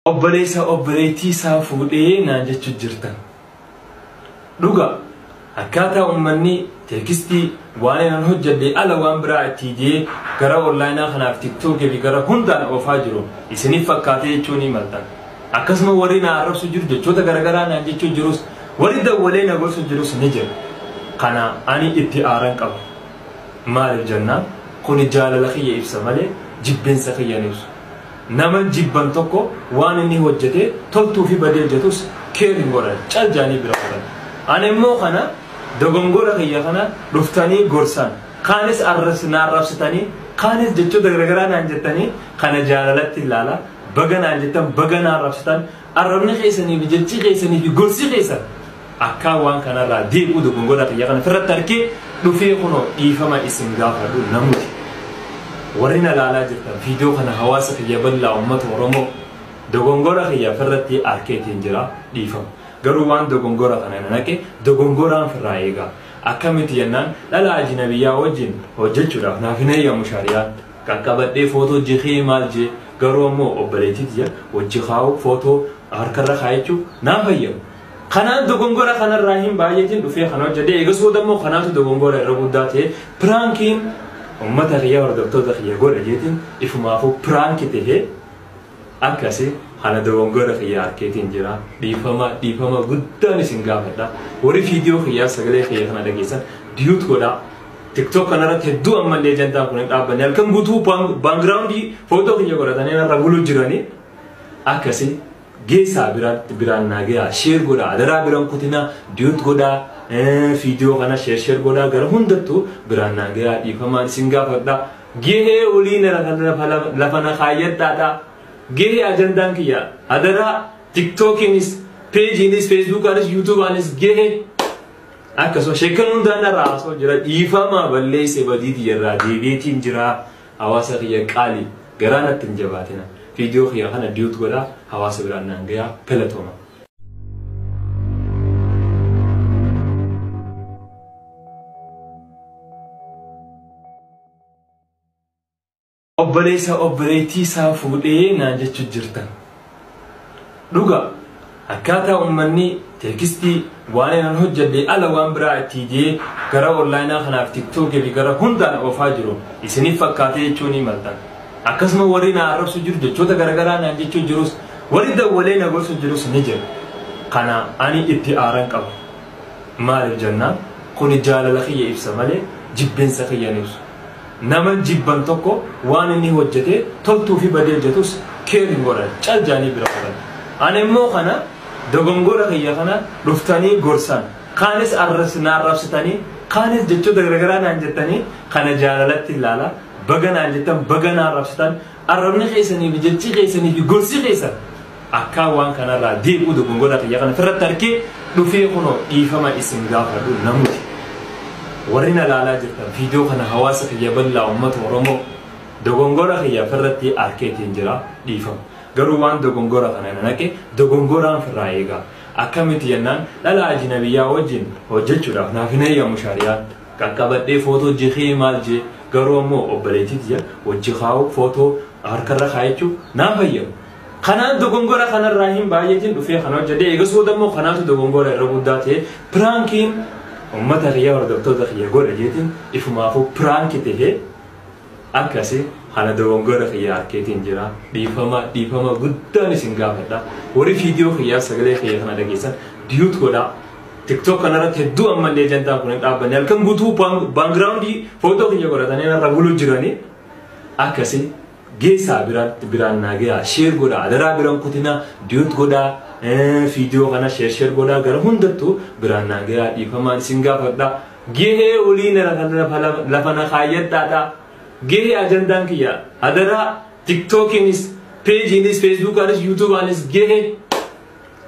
obboleessa obboleettii isaa fuudhee naan jechuu jirtan. Dhuga akkaataa uummanni teekistii waan inni hojjete ala waan biraa itti jee gara onlaayinaa kanaaf tiktookii fi gara hundaan oofaa jiru isiniif fakkaatee jechuun ni maltan. Akkasuma warri na arrabsu jiru jechoota garagaraa naan jechuu jirus warri dawwalee na gorsu jirus ni jira. Kana ani itti aaran qaba. Maaliif jennaan kun jaalala kiyya ibsa malee jibbeensa kiyya ibsu. Nama jibban tokko waan inni hojjete toltuu fi badee jetus keerin godhan caljaanii bira godhan. Ani immoo kana dogongora kiyya kana dhuftanii gorsan kaanis na arrabsitanii kaanis jechoota garagaraa naan jettanii kana jaalalatti ilaala baga naan jettan baga na arrabsitan arrabni keessanii fi jechi keessanii fi gorsi keessan akka waan kanarraa deebi'u dogongora kiyya kana firratti harkee dhufee kunoo dhiifama isin gaafadhu namuti. Warri na ilaalaa jirtan viidiyoo kana hawaasa kiyya bal'aa uummata Oromoo dogongora kiyya firratti harkeetiin jira dhiifama. Garuu waan dogongora kana naqe dogongoraan firraa eegaa. Akkamitti jennaan dhala ajnabiyyaa wajjin hojjechuudhaaf naaf hin eeyyamu shari'aan qaqqabadhee footoo jihee maal jee garuu ammoo obboleettiit jira wajji kaa'u footoo harkarra kaa'achuu naaf eeyyamu. Kanaan dogongora kanarraa hin baay'eetiin dhufee kana hojjedhee eegasuu dammoo kanaatu dogongora irra guddaa ta'e piraankiin ummata kiyya hordoftoota kiyya godha jeetiin ifumaafuu piraanki ta'ee akkasii kana dogongora kiyya harkeetiin jira dhiifama guddaan isin gaafadha. Warri viidiyoo kiyyaa sagalee kiyya kana dhageessan diyuut godhaa. TikTok kanarratti hedduu ammallee jantaan kun hin dhaabbanne halkan guutuu baangiraawundii footoo kiyya godhatanii irra buluu jiranii akkasii geessaa biraan naagaa sheer godhaa adaraa biraan kutinaa diyuut godhaa viidiyoo kana sheer godhaa gara hundattuu biraan naagaa dhiifamaan isin gaafadha. Gahee oliin lafa na kaayyadhaadha. Gahee ajandaan kiyya adaraa TikTokiinis peejiinis feesbuukaanis yuutuubaanis gahee akkasuma sheekan hundaan irraa haasoo jira dhiifama balleessee badiitii irraa deebiitiin jira hawaasa kiyya qaali garaa natti hin jabaatina. Viidiyoo kiyya kana diyuut godhaa hawaasa biraan naan gayaa pelatooma. Obboleessa obboleettii isaa fuudhee naan jechuu jirtan. Dhuga akkaataa uummanni teekistii waan inni hojjete ala waan biraa itti jee gara onlaayinaa kanaaf tiktookii fi gara hundaan oofaa jiru isiniif fakkaatee jechuun ni maltan. Akkasuma warri na arrabsu jiru jechoota garagaraa naan jechuu jirus warri dawwalee na gorsu jirus ni jira. Kana ani itti aaran qaba. Maaliif jennaan kun jaalala kiyya ibsa malee jibbeensa kiyya ibsu. Nama jibban tokko waan inni hojjete toltuu fi badee jetus keerin godhan caljaanii bira godhan. Ani immoo kana dogongora kiyya kana dhuftanii gorsan kaanis na arrabsitanii kaanis jechoota garagaraa naan jettanii kana jaalalatti ilaala baga naan jettan baga na arrabsitan arrabni keessanii fi jechi keessanii fi gorsi keessan akka waan kanarraa deebi'u dogongora kiyya kana firratti harkee dhufee kunoo dhiifama isin gaafadhu namuti. Warri na ilaalaa jirtan viidiyoo kana hawaasa kiyya bal'aa uummata Oromoo dogongora kiyya firratti harkeetiin jira dhiifama. Garuu waan dogongora kana naqe dogongoraan firraa eegaa. Akkamitti jennaan dhala ajnabiyyaa wajjin hojjechuudhaaf naaf hin eeyyamu shari'aan qaqqabadhee footoo jihee maal jee garuu ammoo obboleettiit jira wajji kaa'u footoo harkarra kaa'achuu naaf eeyyamu. Kanaan dogongora kanarraa hin baay'eetiin dhufee kana hojjedhee eegasuu dammoo kanaatu dogongora irra guddaa ta'e piraankiin ummata kiyya hordoftoota kiyya godha jeetiin ifumaafuu piraanki ta'ee akkasii kana dogongora kiyya harkeetiin jira dhiifama guddaan isin gaafadha. Warri viidiyoo kiyyaa sagalee kiyya kana dhageessan diyuut godhaa. TikTok kanarratti hedduu ammallee jantaan kun hin dhaabbanne halkan guutuu baangiraawundii footoo kiyya godhatanii irra buluu jiranii akkasii geessaa biraan naagaa sheer godhaa adaraa biraan kutinaa diyuut godhaa. Viidiyoo kana sheer godhaa gara hundattuu biraan naagaa dhiifamaan isin gaafadha. Gahee oliin lafa na kaayyadhaadha. Gahee ajandaan kiyya adaraa TikTokiinis peejiinis feesbuukaanis yuutuubaanis gahee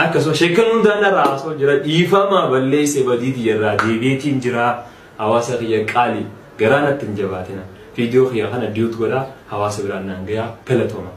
akkasuma sheekan hundaan irraa haasoo jira dhiifama balleessee badiitii irraa deebiitiin jira hawaasa kiyya qaali garaa natti hin jabaatina. Viidiyoo kiyya kana diyuut godhaa hawaasa biraan naan gayaa pelatooma.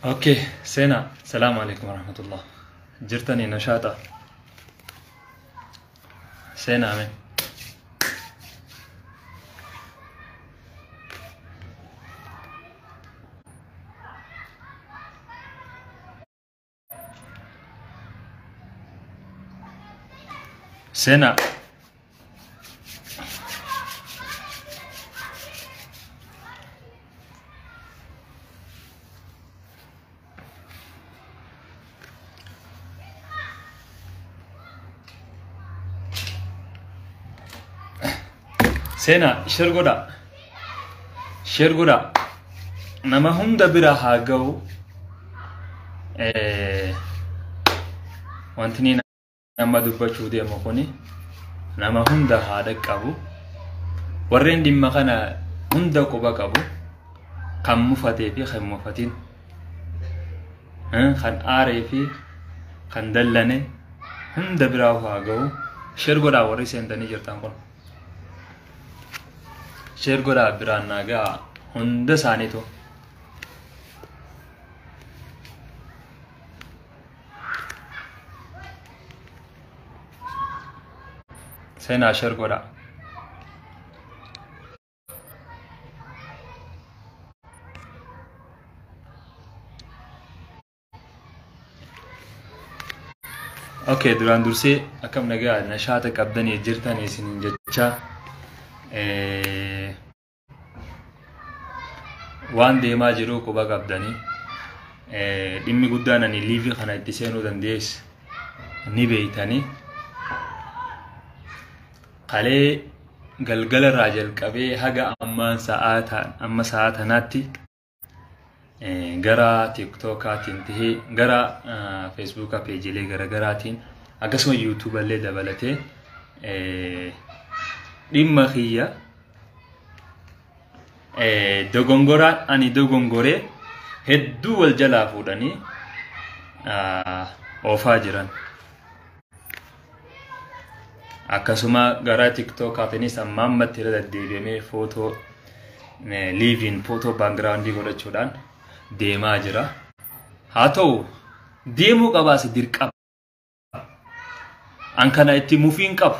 اوكي سينا السلام عليكم ورحمة الله جرتني نشاطة سينا امين سينا سينا شرغودا نما هندا برا هاغو وانتني نما دبچو دي مكوني نما هندا هادا قبو ورين دي مكانا هندا قبا قبو كم مفتي في خم مفتين خان آري في خان دلني هندا برا هاغو شرغودا وري سنتني جرتان كون شرغودا برا ناغا هندا سانيتو سينا شرغودا اوكي duraan dursee akkam nagaa nashaata qabdanii jirtan isin jecha waan deemaa jiru quba qabdanii dhimmi guddaan ani liivi kana itti seenuu dandees ni beeytanii qalee galgala irraa jalqabee haga amma sa'aatanaatti gara tiktokaatiin tahee gara feesbuukaa peejilee garaagaraatiin akkasuma yuutuuballee dabalatee dhimma kiyya dogongoraan ani dogongoree hedduu wal jalaa fuudhanii oofaa jiran akkasuma gara tiktokaatiinis ammatti irra deddeebi'amee footoo liiviin footoo baangiraawundii godhachuudhaan deemaa jira haa ta'u deemuu qabaas dirqama an kana itti mufiin qabu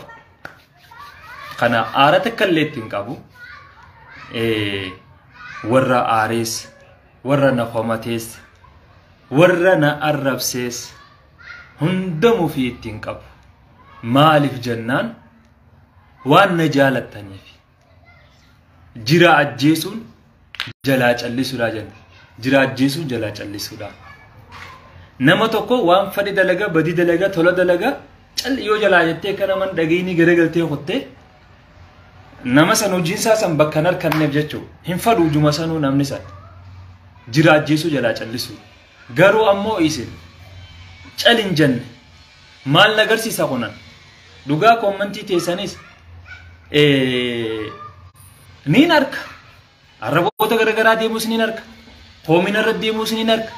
kana aara takkallee ittiin qabu warra aarees warra na qomatees warra na arrabsees hunda mufii ittiin qabu maaliif jennaan waan na jaalattaniif jira ajjeesuun jalaa callisuudha jenna jira ajjeesuun jalaa callisuudha nama tokko waan fadhi dalaga badii dalaga tola dalaga yoo jalaa jettee kana man dhageeyni garagaltee qottee nama san hojiinsaa san bakka narkanneef jechuu hin fadhu juma sanuu namni san jira ajjeesuu jalaa callisuu garuu ammoo isin calin jenne maal nagarsiisa kunan dhugaa koommantii teessanis niin arka arraboota garagaraa deemus niin arka hoomina irra deemus niin arka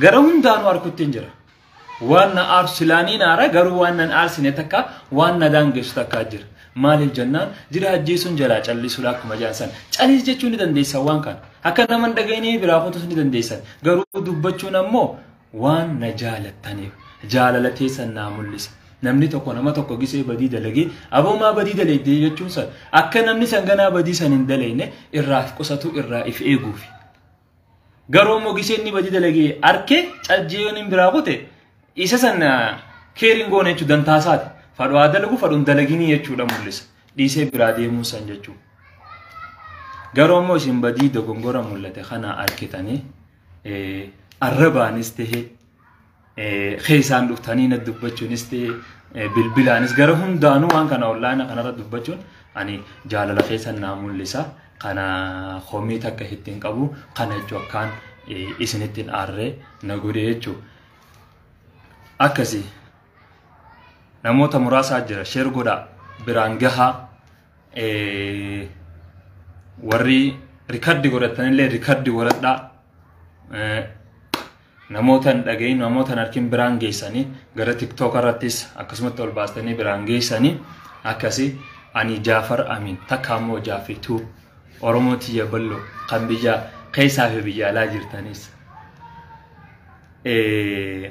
gara hundaanuu arkutti hin jira waan na aarsilaaniin aara garuu waan nan aarsine takka waan na daangessu takkaa jira maaliif jennaan jira ajjeesuun jalaa callisuudha akkuma jaansan calis jechuun ni dandeessan waan kan akka naman dhageenii biraa qotus ni dandeessan garuu dubbachuun ammoo waan na jaalattaniif jaalala teessan naa mul'isa namni tokko nama tokko gisee badii dalagee aboomaa badii dalagee jechuun san akka namni sanganaa badii san hin dalagne irraa qusatu irraa if eeguuf garuu ammoo gisee inni badii dalagee arkee caljeeyoon hin biraa qote isa san keeriin goone jechuun dantaasaati fadhu dalagu fadhuun dalaginii jechuudha mul'isa dhiisee biraa deemuu san jechuudha garuu ammoo isin badii dogongora mul'ate kana arkitanii arrabaanis tahee خيسان دفتانين الدبتشون استي بالبلان إسقاره هم دانو عن كنا أولنا كنا رد دبتشون يعني جال الخيسان نامون لسا كنا خميتا كهتين كابو كنا جو كان إسنتين أرّي نقولي جو أكسي نموت مراسة جرا شرقودا برانجها ورّي ريكاردي قرأتني ليه ريكاردي قرأتا namoota dhagayin namoota harkin biraan geessanii gara TikTok irrattis akkasumatti ol baastanii biraan geessanii akkasi ani Jaafar Amin takka ammoo Jaafituu Oromooti yaballo kan biyya كيسا في بيالا جرتانيس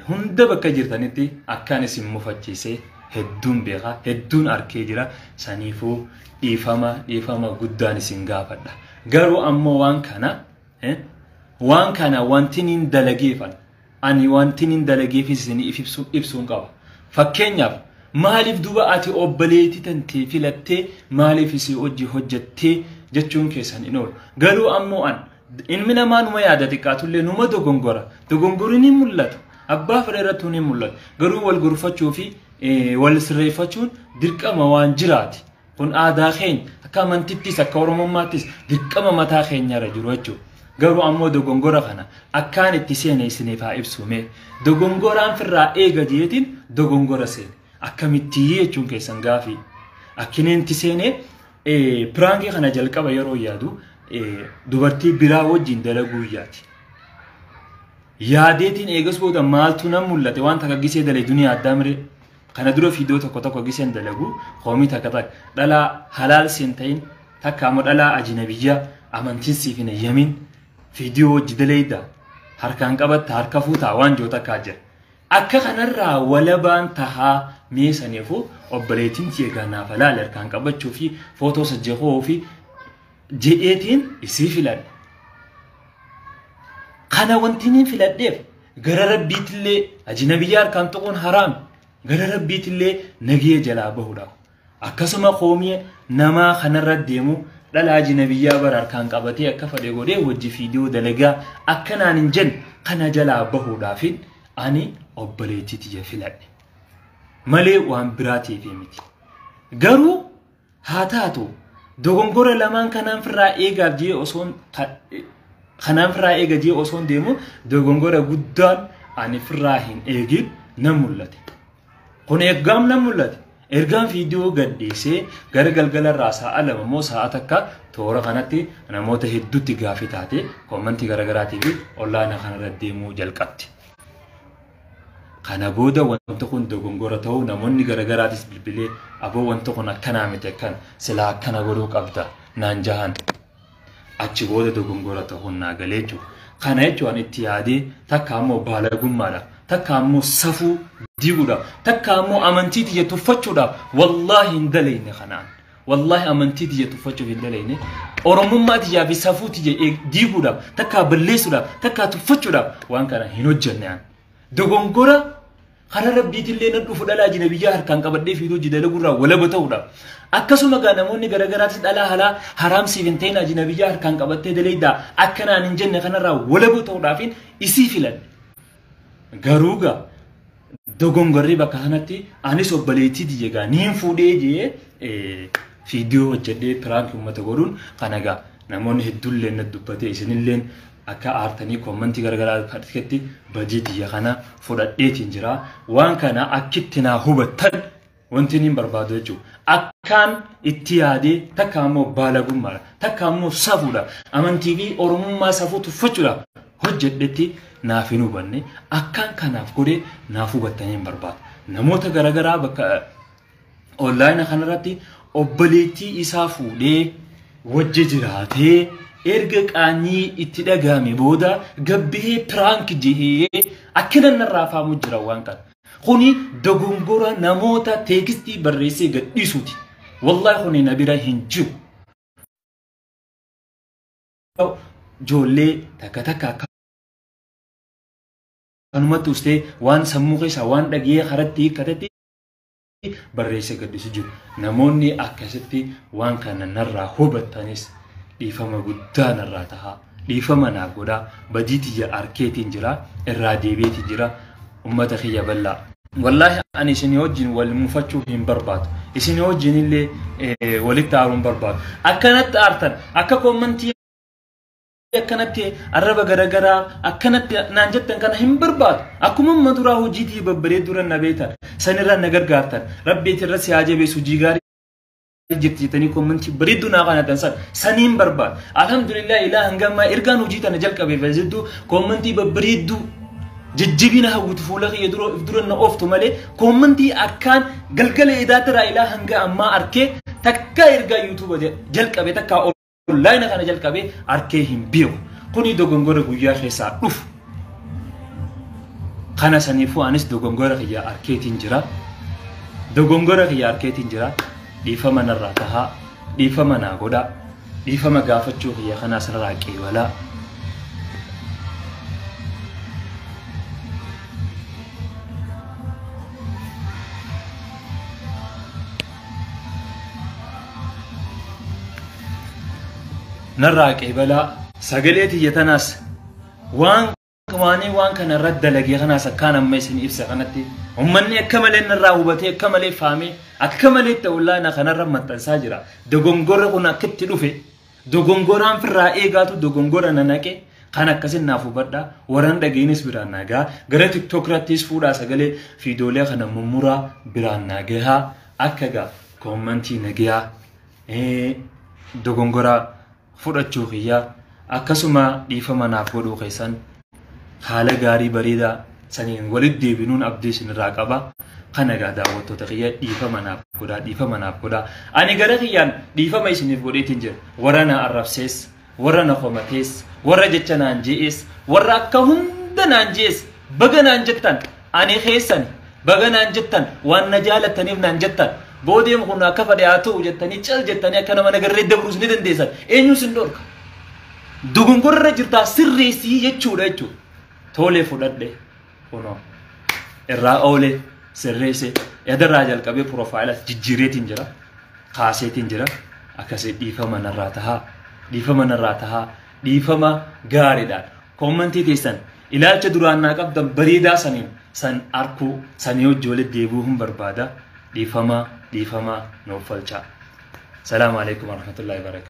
هند بكا جرتانيتي أكان اسم مفتشيسي هدون بيغا هدون أركيجرا سانيفو إفاما قدان سنغافة غارو أمو وان كان وانتين دلقيفا أني وانتين دلقيفي سني إفسون قوا فكينياف مالف دوبا آتي أوبليتي تنتي فيلتي مالف سي أوجي حجتي جتشون كيسان إنور غارو أمو إن من ما نما يادتي كاتولي نما دوغونغوريني ملت أبا فريرتوني ملت غارو والغرفة شوفي والسريفتون دركا موان جراتي كن آداخين كمان تتيس أكورموماتيس دركا متاخين يا رجل غارو أمو دوغونغورا خنا أكان التسين يسنيفا إبسومي دوغونغوران في الرائقة ديتين دوغونغورا سين أكامتية چون كيسان غافي أكينين تسيني برانكي خنا جلقا بيرو يادو دوبرتي براو جندلقو ياتي ياديتين إيغس بودا مالتو نمولت وان تاكاقسي دالي دنيا الدامري كان درو فيديو تكو جيسن دلقو قومي تكتاك دالا حلال سنتين تكامو دالا أجنبية أمانتين سيفين يمين فيديو جدليدا هركان قبط هركفو تاوان جو تكاجر أكا خنرا ولبان تها ميسان يفو أبريتين تيغانا فلا لركان قبط شوفي فوتو سجيخو في جئتين يسيفلان خانا وانتينين فلان ديف غرر بيت اللي أجنبية كان تقون حرام غرر بيت اللي نجيه جلابه دا أكسما قومي نما خنرد ديمو لا أجنبية برار كان قبتي أكفر يقولي وجي فيديو دلقا أكنا ننجن خنا جلابه دا فين أني أبليتي تيجي فلان مالي وان براتي في ميتي غرو هاتاتو دوغونغورا لمان كانان فرا إيغا جي أصون خنان فرا إيغا جي أصون ديمو دوغونغورا قدان أني فراهين إيغيب نمولتي كون إيغام نمولتي إرغام فيديو قديسي غرغل غل الراسا ألم مو ساعتك تورا خانتي أنا موته هدو تغافي تاتي كومنتي غرغراتي بي والله أنا خانا رديمو جلقاتي خانا بودا وانتقون دوغونغورا تو نموني غرغراتيس بالبلي أبو وانتقون أكنا متكن سلا أكنا غروك أبدا نانجهان أچي بودا دوغونغورا تو ناغليجو خانا يجو أن اتيادي تاكامو بالغم مالا تاكامو سفو ديودا تاكامو أمانتيتي يتفتشودا والله اندلين خنان والله أمانتيتي يتفتشو اندلين أورموما تيجا في سفو تيجا ديودا تاكا بليسودا تاكا تفتشودا وان كان هنو جنان دوغونغورا خانا ربيت اللي ندوفو دالا جنبيا هركان قبضي فيدو جدالة قرى ولا بتودا أكسو مغانا موني غرغرات دالا هلا حرام سيفنتين جنبيا هركان قبضي دليدا أكنا ننجن خانا را ولا بتودا فين إسي فيلن غروغا دوغونغوري بكانتي أني سوبليتي ديجا نيم فودي جي فيديو جدي برانك متغورون خاناغا نمون هدول ندوبتي إسنين أكا أرتني كومنتي غرغرات فاتكتي بجيتي يخانا فوداتي جرا وان كان أكتنا هوبتن وانتنين بربادو جو أكان اتيادي تكامو بالغم مالا تكامو سافودا أمان تيفي أورموما سافو تفتشودا hojjedhetti naafinu banne akkan kanaaf godhe naafu battaniin barbaada namoota garagaraa bakka online kanarratti obboleettii isaa fuudhee wajji jiraatee erga qaanii itti dhagame booda gabbee prank jihee akkana narraa faamu jira waan kan kuni dogongora namoota teekstii barreessee gadhiisuuti wallahi kuni nabira hin jiru jolle takka kanumatti ustee waan sammuu keessa waan dhagee haratti katatti barreesse gadhiisu jiru namoonni akkasitti waan kana narraa hubattanis dhiifama guddaa narraa taha dhiifama naa godhaa badiiti arkeetiin jira irraa deebiitii jira ummata kiyya bal'aa wallahi ani isin wajjin wal mufachuu hin barbaadu isin wajjin illee walitti aaruun barbaadu akkanatti aartan akka koomantii akkanatti arraba garagaraa akkanatti naan jettan kana hin barbaadu akkuma maduraa hojiitii babbaree dura na beetan sanirraa na gargaartan rabbiitti irra si haajabeessu jiigaarii jirtitanii koomantii bareedduu naa kanatan saniin barbaadu alhamdulillah ilaa hangammaa ergaan hojii tana jalqabeef jidduu koomantii babbareedduu jijjibina hawwatu fuula kiyya dura na ooftu malee koomantii akkaan galgala idaatiraa ilaa hanga ammaa arkee takka ergaa yuutuuba jalqabe takka online kana jalqabe arkee hin biyo kuni dogongora guyyaa keessaa dhufu kana saniifuu anis dogongora kiyya arkeetiin jira dogongora kiyya arkeetiin jira dhiifama narraa tahaa dhiifama naa godhaa dhiifama gaafachuu kiyya kanaa sanarraa qeebalaa narraa qeebalaa sagaleeti yetanaas waan kana irratti dalagee kanaas akkaan amma isin ibsa kanatti ummanni akka malee narraa hubatee akka malee faamee akka malee ta'ullaana kanarra maxxansaa jira dogongora kun akka itti dhufe dogongoraan firraa eegaatu dogongora nanaqe kan akkasin naaf hubadha warran dhageenis biraan nagaa gara TikTok irrattis fuudhaa sagalee fiidoolee kana mummuraa biraan nagaa akka gaa koomantii nagaa dogongora fudhachuu kiyya akkasuma dhiifama naaf godhuu keessan haala gaarii bareedaa saniin walitti deebinuun abdii isinirraa qaba kana gaa daawwattoota kiyya dhiifama naaf godhaa ani gara kiyyaan dhiifama isiniif godheetiin jira warra na arrabsees warra na qomatees warra jecha naan je'ees warra akka hunda naan je'ees baga naan jettan ani keessan baga naan jettan waan na jaalattaniif naan jettan boodeen kun akka fadhe haa ta'u jettanii cal jettanii akka nama nagarree dabruus ni dandeessan eenyuus hin dhorka dogongorra jirtaa sirreessii jechuudha tolee fudhadhe kunoo irraa oolee sirreesse yadarraa jalqabee proofaayilas jijjiireetiin jira kaaseetiin jira akkasii dhiifama narraa tahaa dhiifama gaariidhaan koomantii teessan ilaalcha duraan naa qabdan bareedaa saniin san arkuu sanii hojii walitti deebi'uu hin barbaada dhiifama nuuf falchaa. Salaamu alaikum warahmatullahi wabarakatuh.